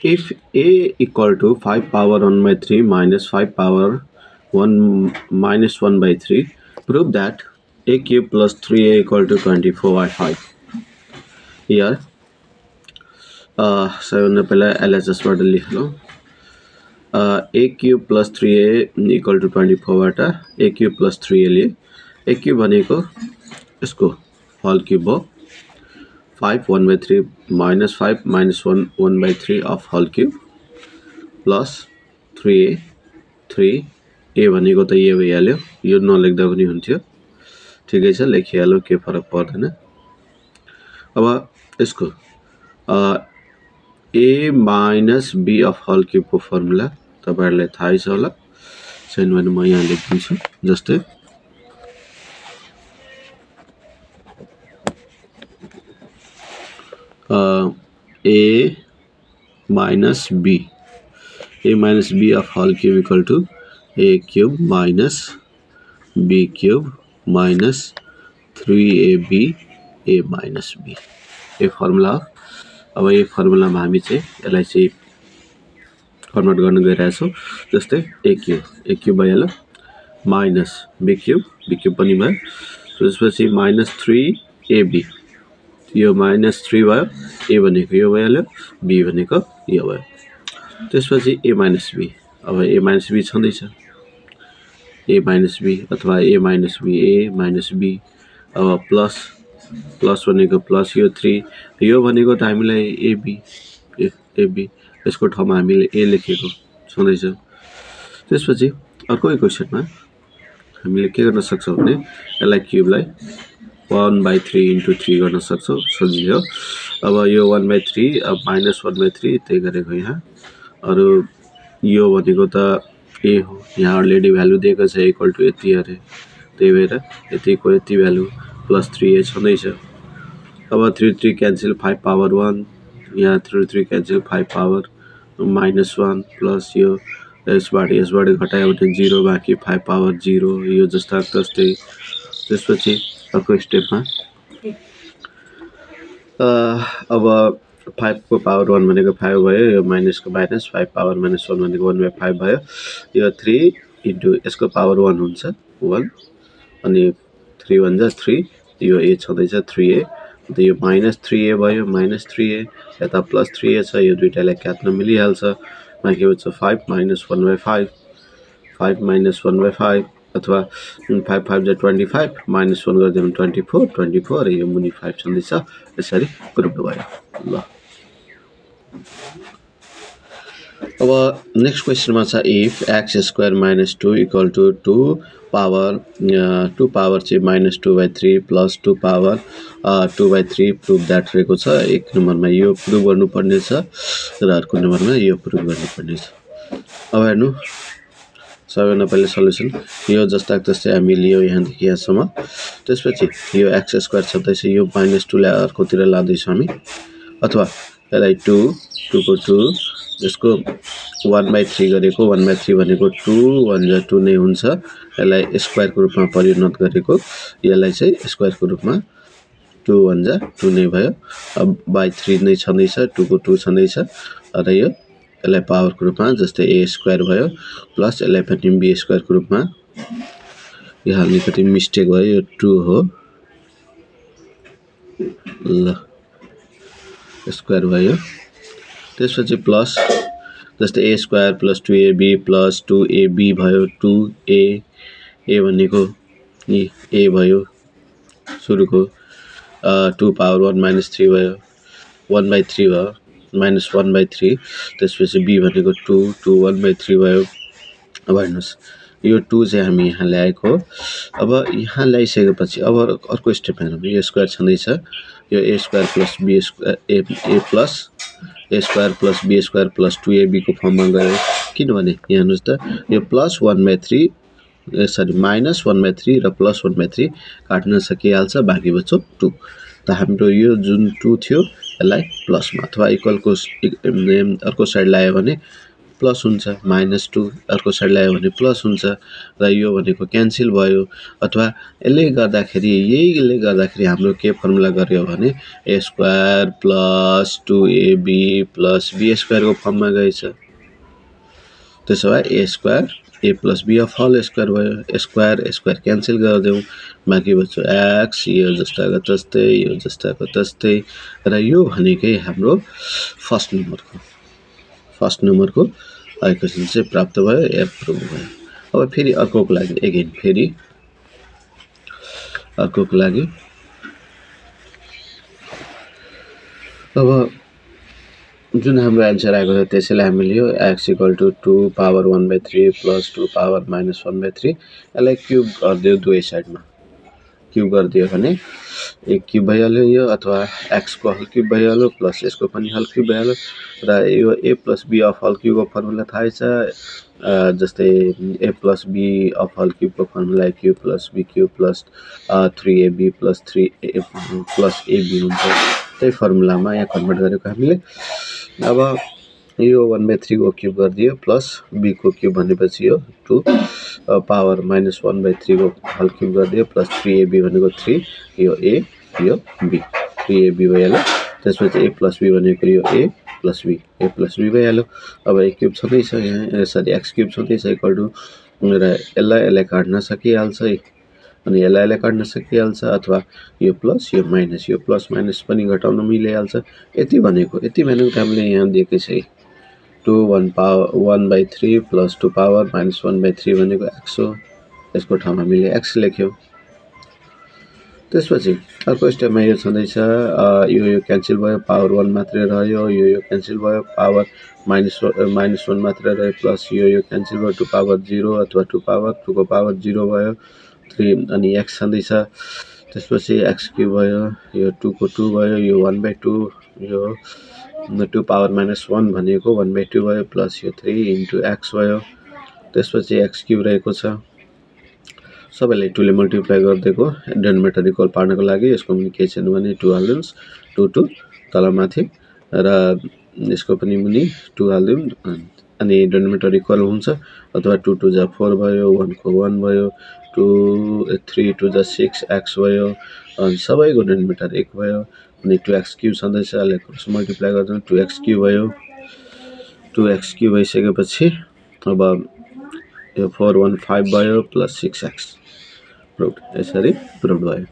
If a equal to 5 power 1 by 3 minus 5 power 1 minus 1 by 3, prove that a cube plus 3a equal to 24 by 5. Here, सबभन्दा पहिला LHSबाट लेख्नु a cube plus 3a equal to 24 बाट a cube plus 3a ले a cube भनेको यसको whole cube हो 5 1 by 3 minus 5 minus 1 1 by 3 of whole cube plus 3a 3a भनेको त यो भइहाल्यो यो नलेख्दा पनि हुन्थ्यो ठिकै छ लेखिहाल्यो के फरक पर्दैन अब यसको a minus b of whole cube को फर्मुला तपाईहरुलाई थाहै छ होला छैन भने म यहाँ लेख्दिन्छु जस्तै a minus b of whole cube equal to a cube minus b cube minus 3ab a minus b ये फर्मुला हो अब यो फर्मुलामा हामी चाहिँ यसलाई चाहिँ कन्भर्ट गर्न गइरहेका छौं जस्तै a क्यूब भइहाल्यो माइनस b क्यूब पनि भयो त्यसपछि माइनस 3ab यो माइनस 3 भयो a भनेको यो भइहाल्यो b भनेको यो भयो त्यसपछि a माइनस b अब a माइनस b छँदैछ a माइनस b अथवा a माइनस b अब प्लस भनेको प्लस यो 3 यो भनेको त हामीलाई ab यसको ठाउँमा हामीले a लेखेको छँदैछ त्यसपछि अर्को इक्वेसनमा हामीले के गर्न सक्छौं भने यसलाई क्यूबलाई 1/3 into 3 गर्न सक्छौं सजिलो अब यो 1/3 अब माइनस 1/3 त्यही गरेको यहाँ अरु यो भनेको त a हो यहाँ अलरेडी भ्यालु दिएको छ इक्वल टु यति अरे त्यही भएर यतिको यति भ्यालु प्लस 3a छँदैछ अब 3 क्यान्सल 5 पावर 1 यहाँ 3 क्यान्सल 5 पावर -1 प्लस यो यसबाट घटायो भने 0 बाँकी 5 पावर 0 यो जस्ता तस्तै त्यसपछि अर्को स्टेपमा अब 5 को पावर 1 भनेको 5 भयो यो माइनस को माइनस 5 पावर -1 भनेको 1/5 भयो यो 3 इन्टु यसको पावर 1 हुन्छ 1 अनि 3 1 जा 3 यो a छँदैछ 3a त यो माइनस 3a भयो माइनस 3a यता प्लस 3a छ यो दुईटालाई काट्न मिलिहाल्छ बाँकी बच्छ 5 minus 1/5 5 minus 1/5 अथवा 5 5 जा 25 minus 1 गर्दा 24 यो मुनि 5 छँदैछ यसरी प्रुभ भयो ल अब नेक्स्ट क्वेशनमा छ if x square minus 2 equal to 2 power चाहिँ -2/3 plus 2 power 2/3 prove that रहेको छ एक नम्बरमा यो प्रुभ गर्नुपर्ने छ र अर्को नम्बरमा यो प्रुभ गर्नुपर्ने छ अब हेर्नु सबैभन्दा पहिले सल्युसन यो जस्ता जस्तै हामी लियो यहाँ देखि यहाँसम्म त्यसपछि यो x स्क्वायर छँदैछ यो -2 लाई अर्कोतिर लादै छौं हामी अथवा यसलाई 2 को 2 यसको 1/3 गरेको 1/3 भनेको 2 1 जा 2 नै हुन्छ यसलाई स्क्वायर को रूपमा परिणत गरेको यसलाई चाहिँ स्क्वायर को रूपमा 2 1 जा 2 नै भयो अब /3 नै छँदैछ 2 को 2 छँदैछ र यो यसलाई पावर को रूपमा जस्तै a स्क्वायर भयो प्लस यसलाई पनि b स्क्वायर को रूपमा यहाँ अलिकति मिस्टेक भयो यो 2 हो ल स्क्वायर भयो त्यसपछि प्लस जस्तै a square plus 2ab plus 2ab भयो 2a भनेको a भयो सुरुको 2 पावर 1 -3 भयो 1/3 भयो -1/3 त्यसपछि b भनेको 2 2 1/3 भयो अब हेर्नुस् यो 2 चाहिँ हामी यहाँ ल्याएको अब यहाँ ल्याइसकेपछि अब अर्को स्टेप हेरौँ यो स्क्वायर छँदैछ यो a square plus b square a plus a square plus b square plus 2ab को फर्ममा गयो किनभने यहाँ हेर्नुस् त यो प्लस 1/3 सरी माइनस 1/3 र प्लस 1/3 काट्न सकिहाल्छ बाँकी बच्चो 2 त हाम्रो यो जुन 2 थियो यसलाई प्लसमा अथवा इक्वल को अर्को साइड लायो भने प्लस हुन्छ, -2 अर्को साइड ल्यायो भने प्लस हुन्छ र यो भनेको क्यान्सल भयो। अथवा यसले गर्दाखेरि हाम्रो के फर्मुला गर्यो भने a square plus 2ab plus b स्क्वायरको फर्ममा गएछ। त्यसो भए a square a plus b of whole square भयो। स्क्वायर क्यान्सल गरिदेऊ, बाँकी बच्यो x, यो जस्ताको त्यस्तै र यो भनेकै हाम्रो फर्स्ट नम्बरको इक्वेसन चाहिँ प्राप्त भयो, एप्रुभ भयो। अब फेरि अर्कोको लागि अब जुन हाम्रो एन्सर आएको छ त्यसैलाई हामीले यो x = 2 पावर 1/3 प्लस 2 पावर -1/3 यसलाई क्युब गरिदियो, दुवै साइडमा क्युब गरिदियो भने एक क्युब भइहाल्यो यो, अथवा x को हल क्युब भइहाल्यो प्लस यसको पनि हल क्युब भइहाल्यो। र यो a प्लस b अफ हल क्युबको फर्मुला थाहै छ, जस्तै a प्लस b अफ हल क्युबको फर्मुला a cube plus b cube plus 3ab plus 3a plus ab हुन्छ। त्यही फर्मुलामा यहाँ कन्भर्ट गरेको हामीले। अब यो 1/3 को क्युब गरिदियो प्लस b को क्युब भनेपछि यो 2 पावर -1/3 को हल क्युब गरिदियो प्लस 3ab भनेको 3, यो a यो b, 3ab भइहाल्यो। त्यसपछि a प्लस b भनेको यो a प्लस b भइहाल्यो। अब a क्युब छँदैछ यहाँ, सरी x क्युब छँदैछ इक्वल टु र यसलाई काट्न सकिहाल्छ है, अनि यसलाई काट्न सकिहाल्छ, अथवा यो प्लस यो माइनस पनि घटाउन मिलिहाल्छ। यति भनेको हामीले यहाँ दिएकै छ 2 1/3 प्लस 2 पावर -1/3 भनेको x हो, यसको ठाउँमा हामीले x लेख्यौँ। त्यसपछि अर्को स्टेपमा यो छँदैछ, यो क्यान्सल भयो, पावर 1 मात्रै रह्यो, यो क्यान्सल भयो, पावर -1 मात्रै रह्यो, प्लस यो क्यान्सल भयो, 2 पावर 0 अथवा 2 को पावर 0 भयो, 3 अनि x छँदैछ। त्यसपछि x क्युब भयो, यो 2 को 2 भयो, यो 1/2, यो 2 पावर -1 भनेको 1/2 भयो, प्लस यो 3 इन्टु x भयो। त्यसपछि x क्युब रहेको छ, सबैलाई 2 ले मल्टिप्लाई गरिदिएको डेनोमिनेटर इक्वल पार्नको लागि। यसको पनि के छैन भने 2 हाल्दिउँ, 2 तलमाथि र यसको पनि मुनि 2 हाल्दिउँ, अनि डेनोमिनेटर इक्वल हुन्छ। अथवा 2 2 जा 4 भयो, 1 को 1 भयो, 3 2 जा 6 x भयो, अनि सबैको डेनोमिनेटर 1 भयो। अनि 2x क्युब छँदैछ, यसलाई क्रस मल्टिप्लाई गर्दा 2x क्युब भयो। 2x क्युब भइसकेपछि अब यो 4 1 5 भयो प्लस 6x, यसरी प्रुभ भयो।